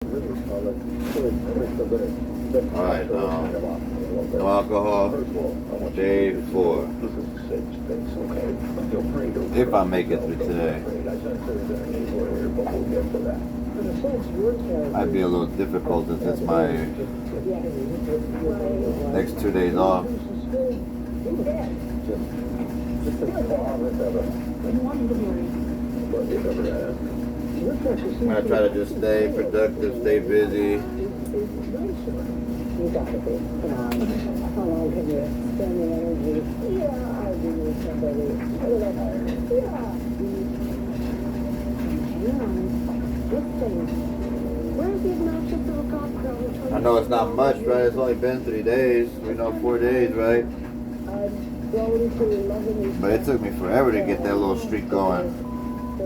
Alright, no alcohol, day 4. If I make it through today. Might be a little difficult since it's my next 2 days off. I'm gonna try to just stay productive, stay busy. You got to be. Come on. How long can you spend the energy? Yeah, I do need somebody. Yeah. This thing. Where's the obnoxious little cop girl? I know it's not much, right? It's only been 3 days. We know 4 days, right? But it took me forever to get that little streak going. So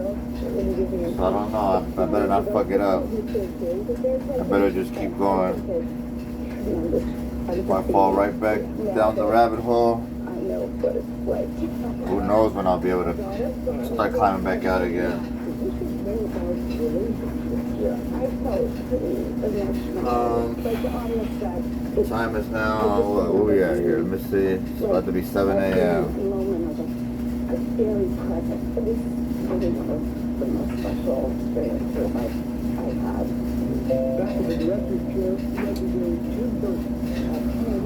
I don't know. I better not fuck it up. I better just keep going. If I fall right back down the rabbit hole, who knows when I'll be able to start climbing back out again. Time is now, what we at here? Let me see. It's about to be 7 a.m.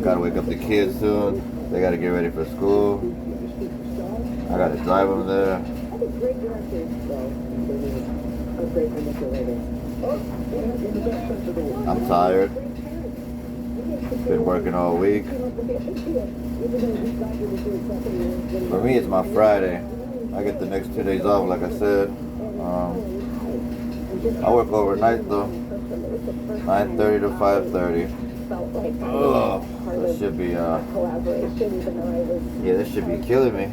Gotta wake up the kids soon. They gotta get ready for school. I gotta drive them there. I'm tired. Been working all week. For me, it's my Friday. I get the next 2 days off, like I said. I work overnight though, 9:30 to 5:30. Oh, that should be yeah, that should be killing me.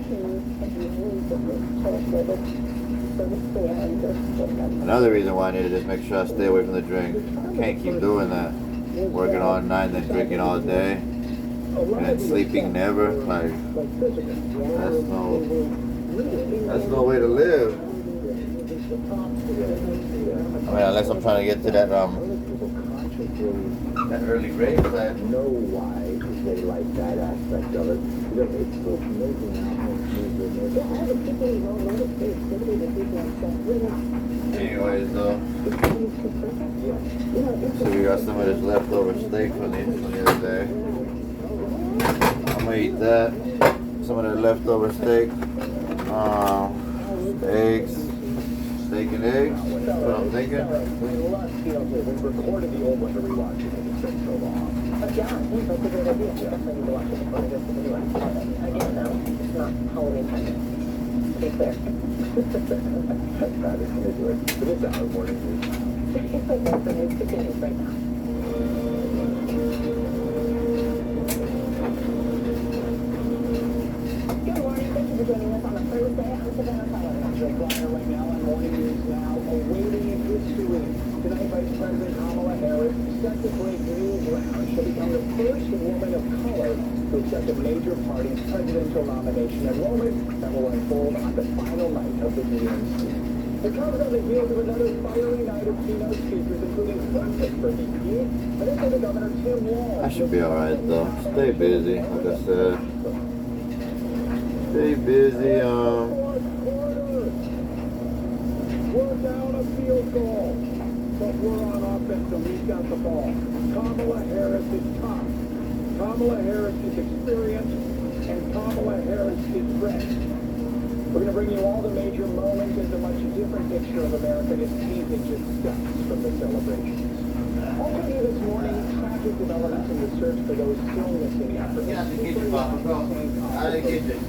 Another reason why I need to just make sure I stay away from the drink. I can't keep doing that. Working all night, then drinking all day, and then sleeping never. Like that's no way to live. I mean, unless I'm trying to get to that early race. I know why they like that aspect of it. It's so amazing how anyways, though, so we got some of this leftover steak from the other day. I'm gonna eat that. Some of that leftover steak, eggs. Steak and eggs, that's what I'm thinking. Good morning, thank you for joining us on a Thursday. I'm Savannah Tyler. Right now, and morning is now awaiting history. Tonight, Vice President Kamala Harris set to break new ground. She'll become the first woman of color to accept a major party's presidential nomination enrollment that will unfold on the final night of the DNC. It comes on the heels of another fiery night of keynote speakers, including breakfast for VP, and then the Governor Tim Walz. I should be alright though. Stay busy, like I said. Stay busy, We're down a field goal, but we're on offense and we've got the ball. Kamala Harris is tough. Kamala Harris is experienced, and Kamala Harris is ready. We're going to bring you all the major moments and a much different picture of America as teasing just steps from the celebrations. Also new this morning, tragic developments in the search for those still missing after I didn't get you.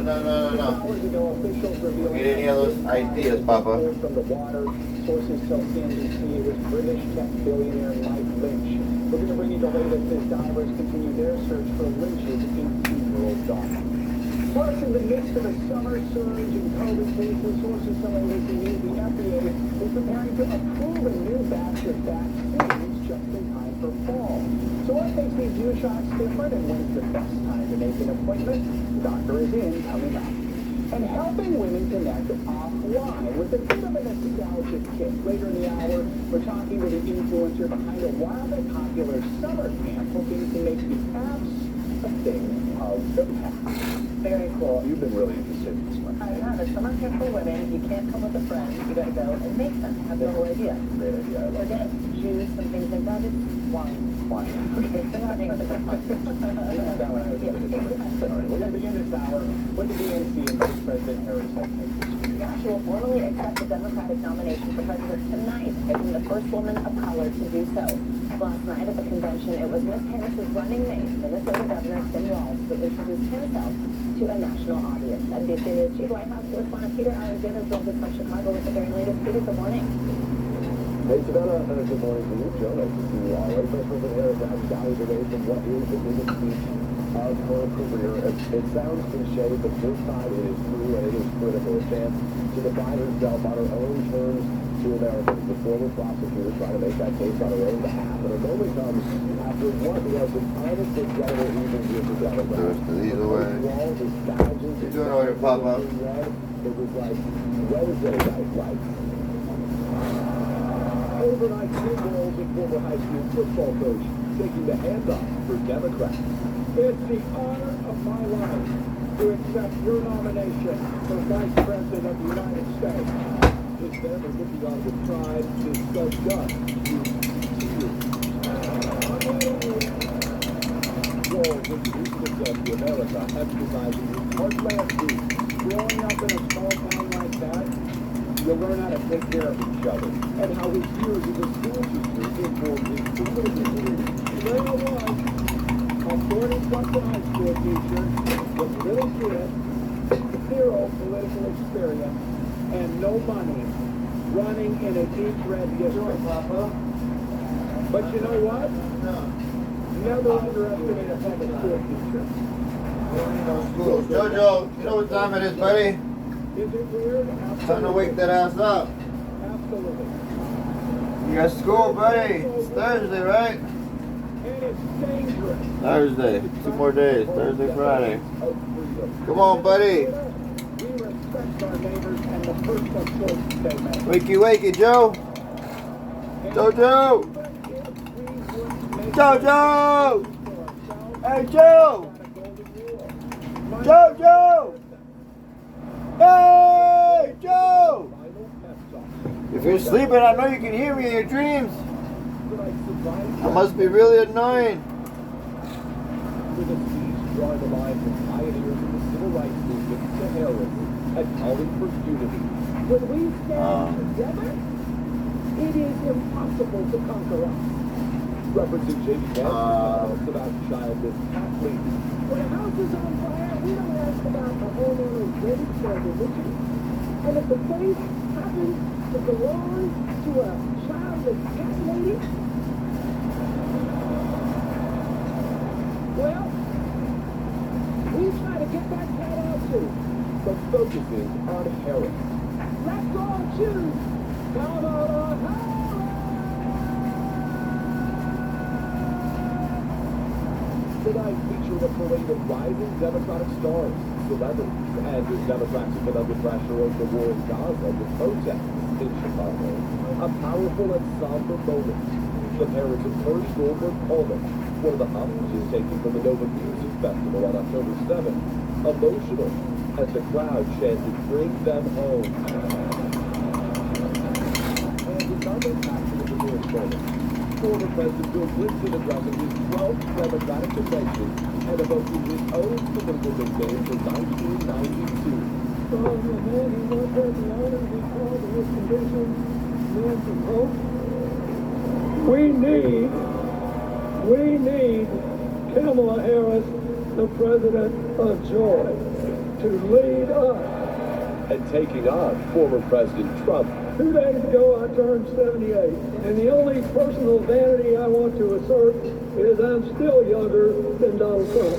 No. hours ago, officials revealed Get any of those ideas, Papa. from the water. Sources tell CNBC it was British tech billionaire Mike Lynch. We're going to bring you the latest as divers continue their search for Lynch's 18-year-old daughter. Plus, in the midst of a summer surge in COVID cases, sources telling ABC News the FDA is preparing to approve a new batch of vaccines just in time for fall. So what makes these new shots different, and when's the best time to make an appointment? Doctor is in coming up. and helping women connect offline with a bit of a nostalgic kick. Later in the hour, we're talking to the influencer behind a wildly popular summer camp, hoping to make the apps a thing of the past. Very cool. You've been really interested in this one. I have a summer camp for women. You can't come with a friend. You gotta go and make them. Have the whole idea. Great idea. I We're love gonna choose some things like that. It's wine. Wine. Okay, so that makes it fun. That one I was able to do. All right, we're going to begin this hour with the DNC and Vice President Harris. She will formally accept the Democratic nomination for president tonight, making the first woman of color to do so. Last night at the convention, it was Ms. Harris's running mate, Minnesota Governor Tim Walz, who introduced himself to a national audience. NBC News Chief White House correspondent Peter Alexander joins us from Chicago with the very latest. Peter, good morning. Hey, Savannah, good morning to you, Joe. Nice to see you all. Right, President Harris has shied away from what is the biggest speech of her career. It sounds cliche, but this time it is true and it is critical. A chance to define herself on her own terms to Americans. The former prosecutor trying to make that case on her own behalf. And it only comes after what was an honest incredible even years ago. There's the either way. You're doing all your pop-up. It was like Wednesday night lights. Overnight two goals and former high school football coach taking the handoff for Democrats. It's the honor of my life to accept your nomination for Vice President of the United States. His family looking on with pride, his son Gus, Joel introduced himself to America, emphasizing his heartland roots. Growing up in a small town like that, you learn how to take care of each other, and how his years as a school teacher informed his political career. There I was, a 40-something high school teacher with little kids, zero political experience, and no money, running in a deep red district. But you know what? Never underestimate a public school teacher. Jojo, you know what time it is, buddy? Is it weird? Absolutely. Time to wake that ass up. Absolutely. You got school, buddy. It's Thursday, right? And it's dangerous. Thursday. 2 more days. Thursday, Friday. Come on, buddy. We respect our neighbors and the personal choice they make. Wakey, wakey, Joe. Jojo. Jojo. Hey, Joe. Jojo. Hey, Joe. If you're sleeping, I know you can hear me in your dreams. That must be really annoying. With a speech drawing the line from pioneers in the civil rights movement to Harris and calling for unity. When we stand together, it is impossible to conquer us. Referencing J.D. Vance's comments about childless athletes. When a house is on fire, we don't ask about the homeowner's race or religion. And if the place happens to belong to a childless cat lady, well, we try to get that cat out too. But focusing on Harris. Let's all choose. Come on, Harris! Tonight featuring a parade of rising Democratic stars, celebrities, and as Democrats have been under pressure over the war in Gaza with protests in Chicago. A powerful and somber moment. The parents of Hirsch Goldberg Coleman, one of the hostages taken from the Nova Music Festival on October 7th, emotional as the crowd chanted, "Bring them home." And another action of the nearest moment. Former President Bill Clinton addressing his 12th Democratic convention and evoking his own political nickname for 1992. So the man who was there the honor to be called in his condition, man from hope. We need Kamala Harris, the president of joy, to lead us. And taking on former President Trump. 2 days ago, I turned 78, and the only personal vanity I want to assert is I'm still younger than Donald Trump.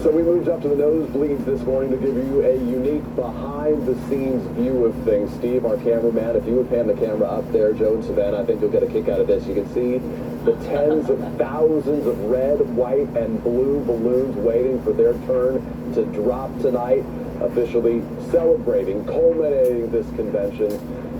So we moved up to the nosebleeds this morning to give you a unique behind-the-scenes view of things. Steve, our cameraman, if you would pan the camera up there, Joe and Savannah, I think you'll get a kick out of this. You can see the tens of thousands of red, white, and blue balloons waiting for their turn to drop tonight, officially celebrating, culminating this convention.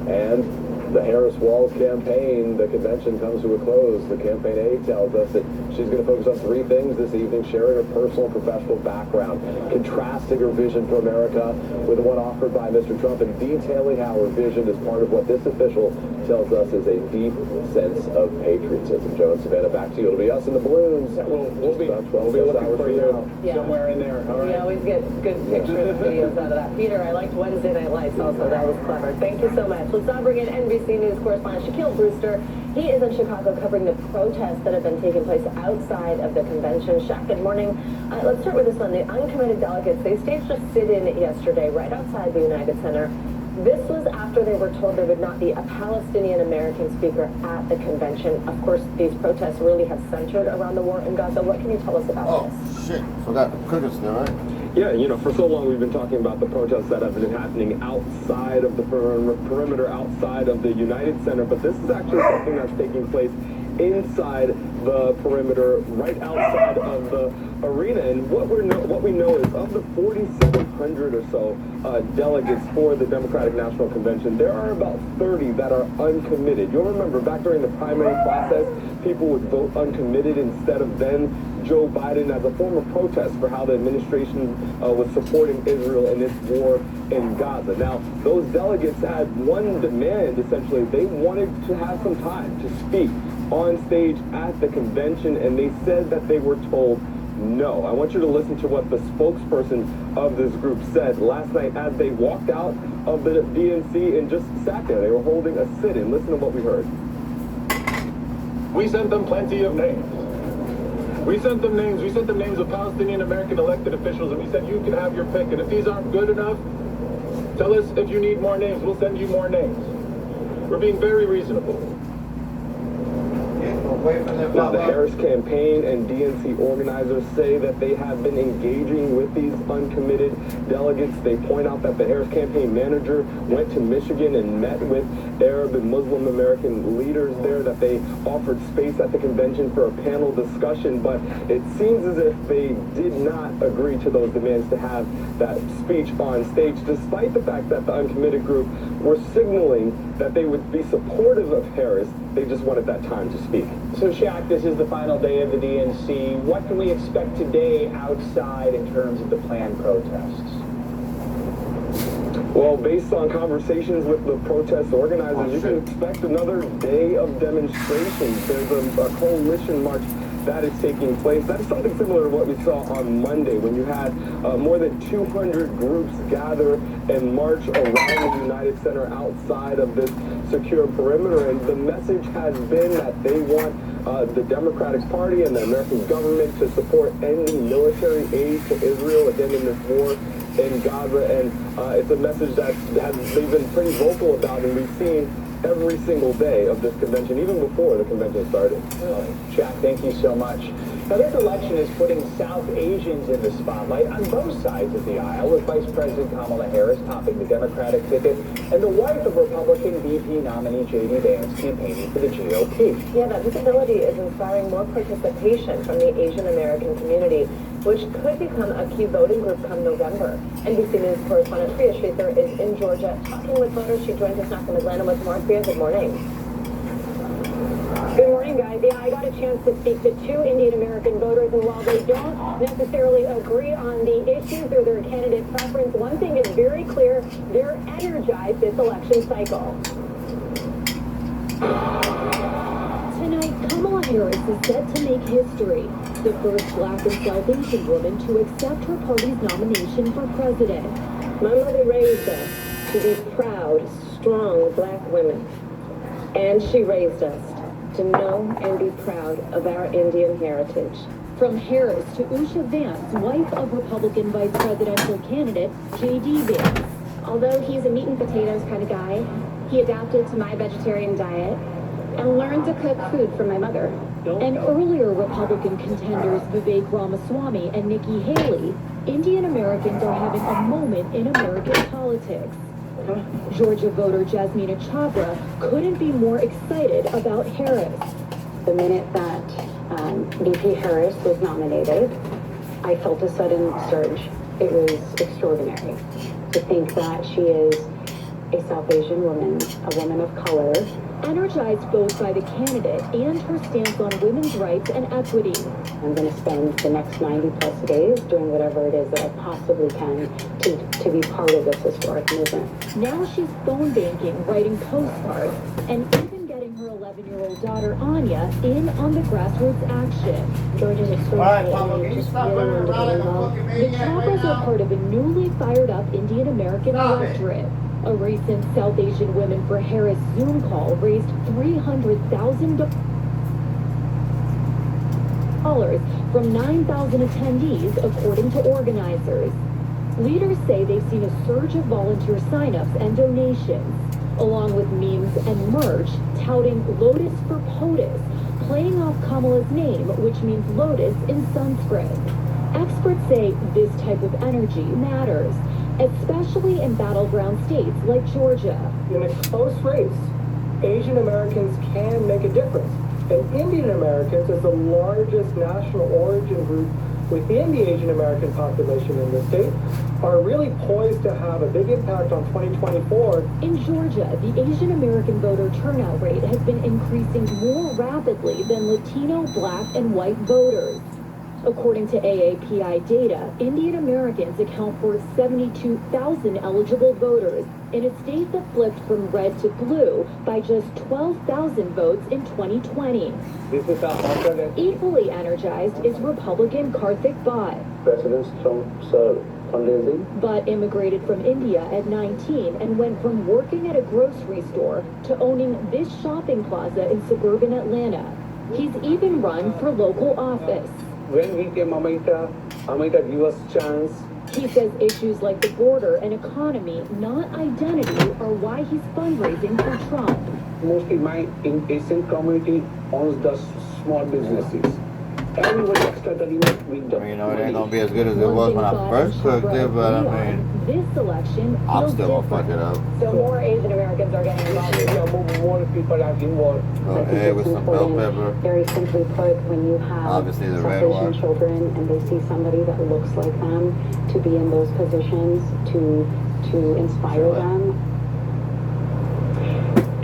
And the Harris Walls campaign, the convention comes to a close. The campaign aide tells us that she's going to focus on three things this evening: sharing her personal and professional background, contrasting her vision for America with the one offered by Mr. Trump, and detailing how her vision is part of what this official tells us is a deep sense of patriotism. Joe and Savannah, back to you. It'll be us and the balloons. We'll be about 12 looking hours for from you now. Yeah. somewhere in there. All We right. always get good pictures and videos out of that. Peter, I liked Wednesday Night Lights also. That was clever. Thank you so much. Let's now bring in NBC News correspondent Shaquille Brewster. He is in Chicago covering the protests that have been taking place outside of the convention. Shaq, good morning. Let's start with this one. The uncommitted delegates, they staged a sit-in yesterday right outside the United Center. This was after they were told there would not be a Palestinian-American speaker at the convention. Of course, these protests really have centered around the war in Gaza. What can you tell us about this? Shit. Forgot the crickets there, right? Yeah, you know, for so long we've been talking about the protests that have been happening outside of the perimeter, outside of the United Center, but this is actually something that's taking place inside the perimeter, right outside of the arena. And what we know is of the 4,700 or so delegates for the Democratic National Convention, there are about 30 that are uncommitted. You'll remember back during the primary process, people would vote uncommitted instead of then Joe Biden as a form of protest for how the administration was supporting Israel in its war in Gaza. Now, those delegates had one demand, essentially. They wanted to have some time to speak on stage at the convention, and they said that they were told no. I want you to listen to what the spokesperson of this group said last night as they walked out of the DNC and just sat there. They were holding a sit-in. Listen to what we heard. We sent them plenty of names. We sent them names. We sent them names of Palestinian American elected officials, and we said you can have your pick. And if these aren't good enough, tell us if you need more names. We'll send you more names. We're being very reasonable. Now, the Harris campaign and DNC organizers say that they have been engaging with these uncommitted delegates. They point out that the Harris campaign manager went to Michigan and met with Arab and Muslim American leaders there, that they offered space at the convention for a panel discussion, but it seems as if they did not agree to those demands to have that speech on stage, despite the fact that the uncommitted group were signaling that they would be supportive of Harris. They just wanted that time to speak. So, Shaq, this is the final day of the DNC. What can we expect today outside in terms of the planned protests? Well, based on conversations with the protest organizers, you can expect another day of demonstrations. There's a coalition march that is taking place. That is something similar to what we saw on Monday, when you had more than 200 groups gather and march around the United Center outside of this secure perimeter. And the message has been that they want the Democratic Party and the American government to support ending military aid to Israel again in this war in Gaza. And it's a message that they've been pretty vocal about, and we've seen every single day of this convention, even before the convention started. Shaq, thank you so much. Now, this election is putting South Asians in the spotlight on both sides of the aisle, with Vice President Kamala Harris topping the Democratic ticket and the wife of Republican VP nominee J.D. Vance campaigning for the GOP. Yeah, that visibility is inspiring more participation from the Asian American community, which could become a key voting group come November. NBC News correspondent Priya Sridhar is in Georgia talking with voters. She joins us now from Atlanta with more. Priya, good morning. Good morning, guys. Yeah, I got a chance to speak to two Indian American voters, and while they don't necessarily agree on the issues or their candidate preference, one thing is very clear: they're energized this election cycle. Tonight, Kamala Harris is set to make history. The first Black and South Asian woman to accept her party's nomination for president. My mother raised us to be proud, strong Black women. And she raised us to know and be proud of our Indian heritage. From Harris to Usha Vance, wife of Republican vice presidential candidate J.D. Vance. Although he's a meat and potatoes kind of guy, he adapted to my vegetarian diet. and learn to cook food for my mother. And earlier Republican contenders Vivek Ramaswamy and Nikki Haley, Indian Americans are having a moment in American politics. Georgia voter Jasmina Chhabra couldn't be more excited about Harris. The minute that VP Harris was nominated, I felt a sudden surge. It was extraordinary to think that she is a South Asian woman, a woman of color. Energized both by the candidate and her stance on women's rights and equity. I'm going to spend the next 90 plus days doing whatever it is that I possibly can to be part of this historic movement. Now she's phone banking, writing postcards, and even getting her 11-year-old daughter Anya in on the grassroots action. Georgia's All right, Pablo, can you stop running around like a fucking The maniac right Chhabras are now? part of a newly fired up Indian American Stop it. electorate. A recent South Asian Women for Harris Zoom call raised $300,000 from 9,000 attendees, according to organizers. Leaders say they've seen a surge of volunteer signups and donations, along with memes and merch touting Lotus for POTUS, playing off Kamala's name, which means lotus in Sanskrit. Experts say this type of energy matters, especially in battleground states like Georgia. In a close race, Asian Americans can make a difference. And Indian Americans, as the largest national origin group within the Asian American population in the state, are really poised to have a big impact on 2024. In Georgia, the Asian American voter turnout rate has been increasing more rapidly than Latino, Black, and white voters. According to AAPI data, Indian Americans account for 72,000 eligible voters in a state that flipped from red to blue by just 12,000 votes in 2020. This is our Equally energized is Republican Karthik Bhatt. President's fundraising. Bhatt immigrated from India at 19 and went from working at a grocery store to owning this shopping plaza in suburban Atlanta. He's even run for local office. When we came America gave us chance. He says issues like the border and economy, not identity, are why he's fundraising for Trump. Mostly my Asian community owns the small businesses. Everybody extra we I mean, you know, it ain't gonna be as good as it was when I first cooked it, but I mean, this election I'm feels still gonna fuck it different. up. So more Asian Americans are getting involved. more people are involved. Go ahead with some bell pepper. Very simply put, when you have Obviously the South red Asian one. children and they see somebody that looks like them to be in those positions to inspire them.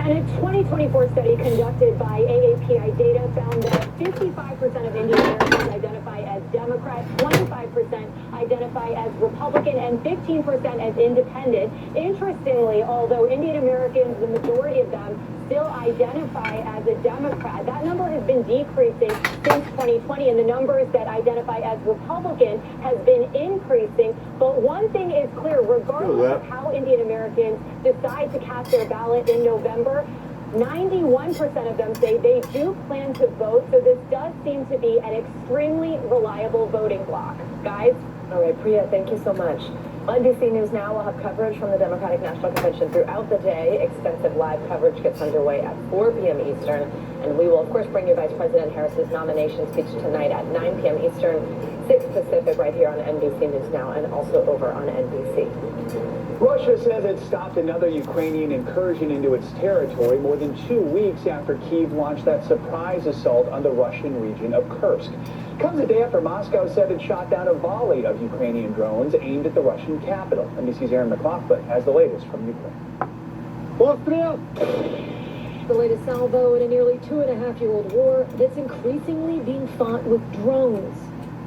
And a 2024 study conducted by AAPI data found that 55% of Indian Americans identify as Democrat, 25% identify as Republican, and 15% as independent. Interestingly, although Indian Americans, the majority of them, still identify as a Democrat, that number has been decreasing since 2020, and the numbers that identify as Republican has been increasing. But one thing is clear, regardless of how Indian Americans decide to cast their ballot in November, 91% of them say they do plan to vote, so this does seem to be an extremely reliable voting bloc. Guys? All right, Priya, thank you so much. On NBC News Now, we'll have coverage from the Democratic National Convention throughout the day. Extensive live coverage gets underway at 4 p.m. Eastern. And we will, of course, bring you Vice President Harris's nomination speech tonight at 9 p.m. Eastern, 6 Pacific, right here on NBC News Now, and also over on NBC. Russia says it stopped another Ukrainian incursion into its territory more than 2 weeks after Kyiv launched that surprise assault on the Russian region of Kursk. Comes a day after Moscow said it shot down a volley of Ukrainian drones aimed at the Russian capital. NBC's Aaron McLaughlin has the latest from Ukraine. The latest salvo in a nearly 2.5-year-old war that's increasingly being fought with drones.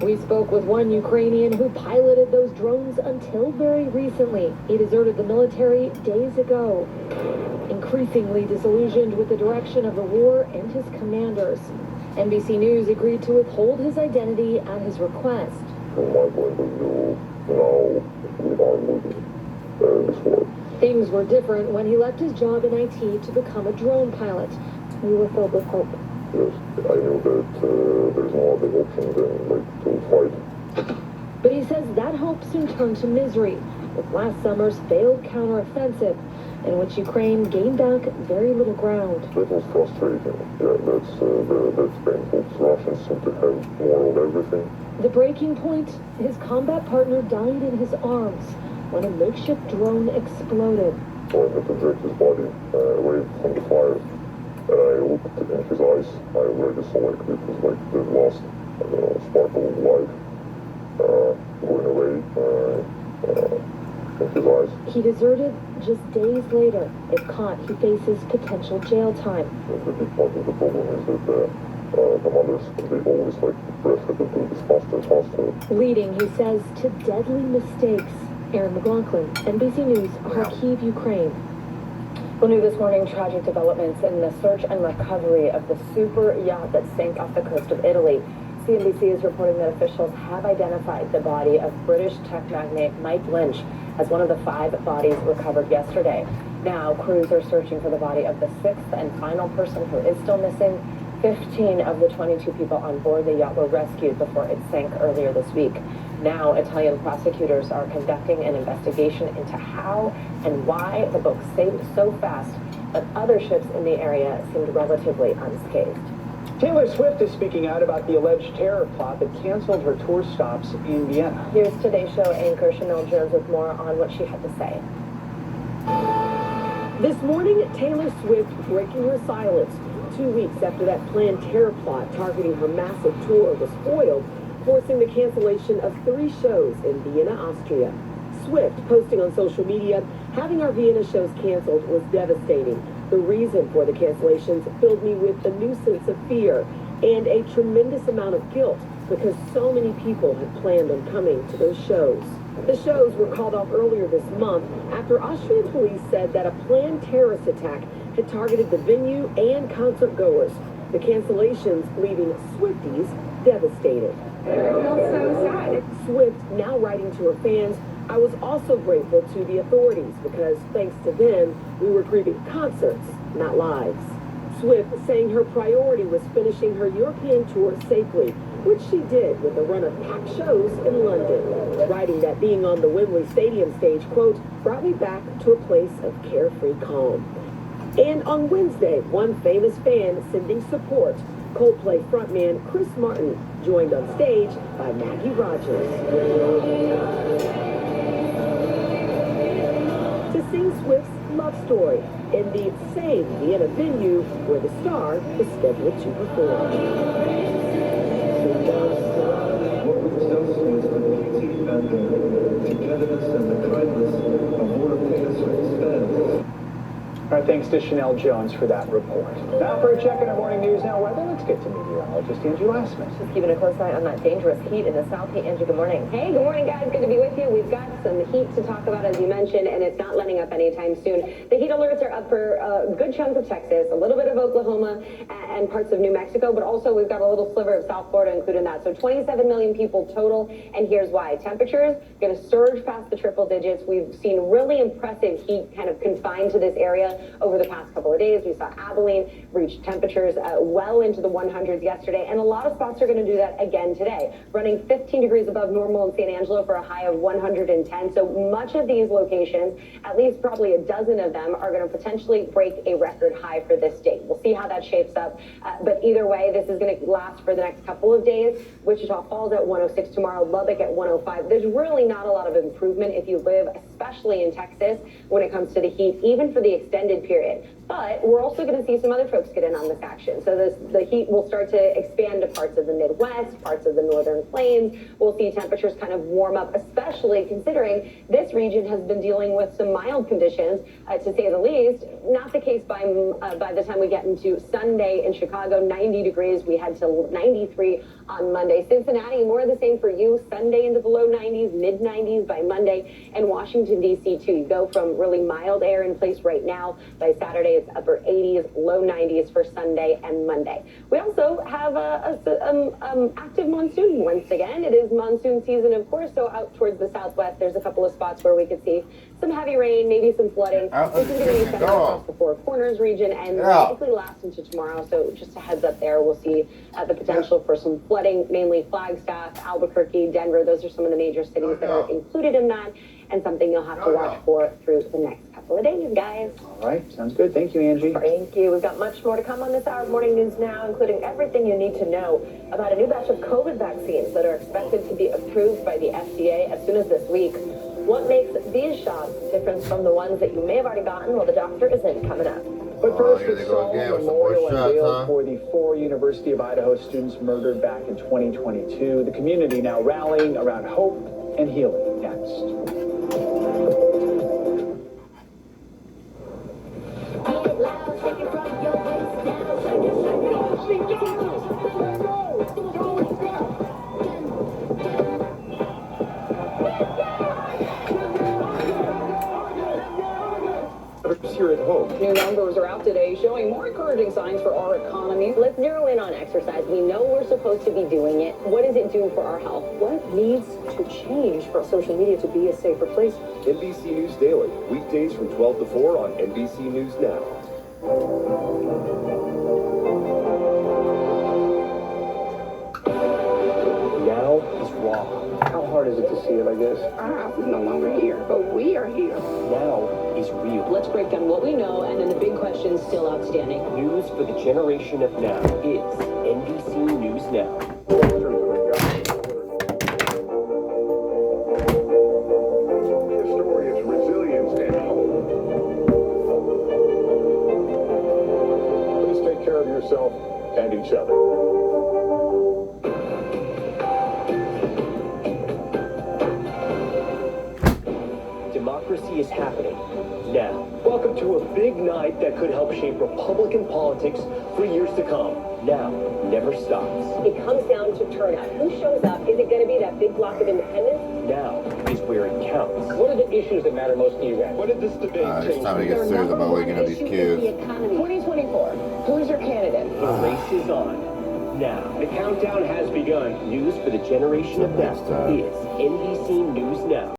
We spoke with one Ukrainian who piloted those drones until very recently. He deserted the military days ago. Increasingly disillusioned with the direction of the war and his commanders. NBC News agreed to withhold his identity at his request. From my point of view, now we are moving this war. Things were different when he left his job in IT to become a drone pilot. We were filled with hope. Yes, I knew that there's no other option than to fight. But he says that hope soon turned to misery with last summer's failed counteroffensive. in which Ukraine gained back very little ground. It was frustrating. Yeah, that's painful. Russians seem to have more of everything. The breaking point, his combat partner died in his arms when a makeshift drone exploded. So I had to drag his body away from the fire. And I looked in his eyes. I already saw like it was like the last sparkle of life going away in his eyes. He deserted just days later. If caught, he faces potential jail time. The big part of the problem is that the mothers, they always like pressure to do this faster. Leading, he says, to deadly mistakes. Aaron McLaughlin, NBC News, Kharkiv, Ukraine. Well, new this morning, tragic developments in the search and recovery of the super yacht that sank off the coast of Italy. CNBC is reporting that officials have identified the body of British tech magnate Mike Lynch as one of the 5 bodies recovered yesterday. Now, crews are searching for the body of the 6th and final person who is still missing. 15 of the 22 people on board the yacht were rescued before it sank earlier this week. Now, Italian prosecutors are conducting an investigation into how and why the boat sank so fast, but other ships in the area seemed relatively unscathed. Taylor Swift is speaking out about the alleged terror plot that canceled her tour stops in Vienna. Here's Today Show anchor Chanel Jones with more on what she had to say. This morning, Taylor Swift breaking her silence 2 weeks after that planned terror plot targeting her massive tour was foiled, forcing the cancellation of 3 shows in Vienna, Austria. Swift posting on social media, having our Vienna shows canceled was devastating. The reason for the cancellations filled me with a new sense of fear and a tremendous amount of guilt because so many people had planned on coming to those shows. The shows were called off earlier this month after Austrian police said that a planned terrorist attack had targeted the venue and concert goers. The cancellations leaving Swifties devastated. I feel so sad. Swift now writing to her fans, I was also grateful to the authorities because thanks to them, we were grieving concerts, not lives. Swift saying her priority was finishing her European tour safely, which she did with a run of packed shows in London, writing that being on the Wembley Stadium stage, quote, brought me back to a place of carefree calm. And on Wednesday, one famous fan sending support. Coldplay frontman Chris Martin joined on stage by Maggie Rogers to sing Swift's love story in the same Vienna venue where the star was scheduled to perform. What we've just is the beauty and the togetherness and the kindness of all of Taylor Swift's fans. All right, thanks to Chanel Jones for that report. Now for a check in our morning news now weather, let's get to meteorologist Angie Lassman. Just keeping a close eye on that dangerous heat in the south. Hey, Angie, good morning. Hey, good morning, guys. Good to be with you. We've got some heat to talk about, as you mentioned, and it's not letting up anytime soon. The heat alerts are up for a good chunk of Texas, a little bit of Oklahoma, and parts of New Mexico, but also we've got a little sliver of South Florida included in that. So 27 million people total, and here's why. Temperatures going to surge past the triple digits. We've seen really impressive heat kind of confined to this area over the past couple of days. We saw Abilene reach temperatures well into the 100s yesterday, and a lot of spots are going to do that again today, running 15 degrees above normal in San Angelo for a high of 110. So much of these locations, at least probably a dozen of them, are going to potentially break a record high for this date. We'll see how that shapes up, but either way, this is going to last for the next couple of days. Wichita Falls at 106 tomorrow, Lubbock at 105. There's really not a lot of improvement if you live, especially in Texas, when it comes to the heat, even for the extended period. But we're also going to see some other folks get in on this action. So the heat will start to expand to parts of the Midwest, parts of the Northern Plains. We'll see temperatures kind of warm up, especially considering this region has been dealing with some mild conditions, to say the least. Not the case by the time we get into Sunday in Chicago, 90 degrees. We head to 93 on Monday. Cincinnati, more of the same for you. Sunday into the low 90s, mid 90s by Monday. And Washington, D.C. too. You go from really mild air in place right now. By Saturday, it's upper 80s, low 90s for Sunday and Monday. We also have a active monsoon once again. It is monsoon season, of course, so out towards the southwest, there's a couple of spots where we could see some heavy rain, maybe some flooding. This is going to be centered across the Four Corners region and likely last into tomorrow, so just a heads up there. We'll see the potential for some flooding, mainly Flagstaff, Albuquerque, Denver. Those are some of the major cities that are included in that, and something you'll have to watch for through the next couple Holiday news, guys. All right, sounds good. Thank you, Angie. Thank you. We've got much more to come on this hour of Morning News Now, including everything you need to know about a new batch of COVID vaccines that are expected to be approved by the FDA as soon as this week. What makes these shots different from the ones that you may have already gotten while the doctor isn't coming up? But first, here the they go again with some more memorial shots, unveiled huh? for the 4 University of Idaho students murdered back in 2022. The community now rallying around hope and healing. Next. Here at home. New numbers are out today showing more encouraging signs for our economy. Let's zero in on exercise. We know we're supposed to be doing it. What does it do for our health? What needs to change for social media to be a safer place? NBC News Daily, weekdays from 12 to 4 on NBC News Now. Now is raw. How hard is it to see it, I guess? Our house is no longer here, but we are here. Now is real. Let's break down what we know and then the big questions still outstanding. News for the generation of now is NBC News Now. The story is resilience and hope. Please take care of yourself and each other. Democracy is happening now. Welcome to a big night that could help shape Republican politics for years to come. Now never stops. It comes down to turnout. Who shows up? Is it going to be that big block of independents? Now is where it counts. What are the issues that matter most to you guys? What did this debate It's time to get serious about waking up these kids. 2024. Who's your candidate? The race is on. Now, the countdown has begun. News for the generation of now is NBC News Now.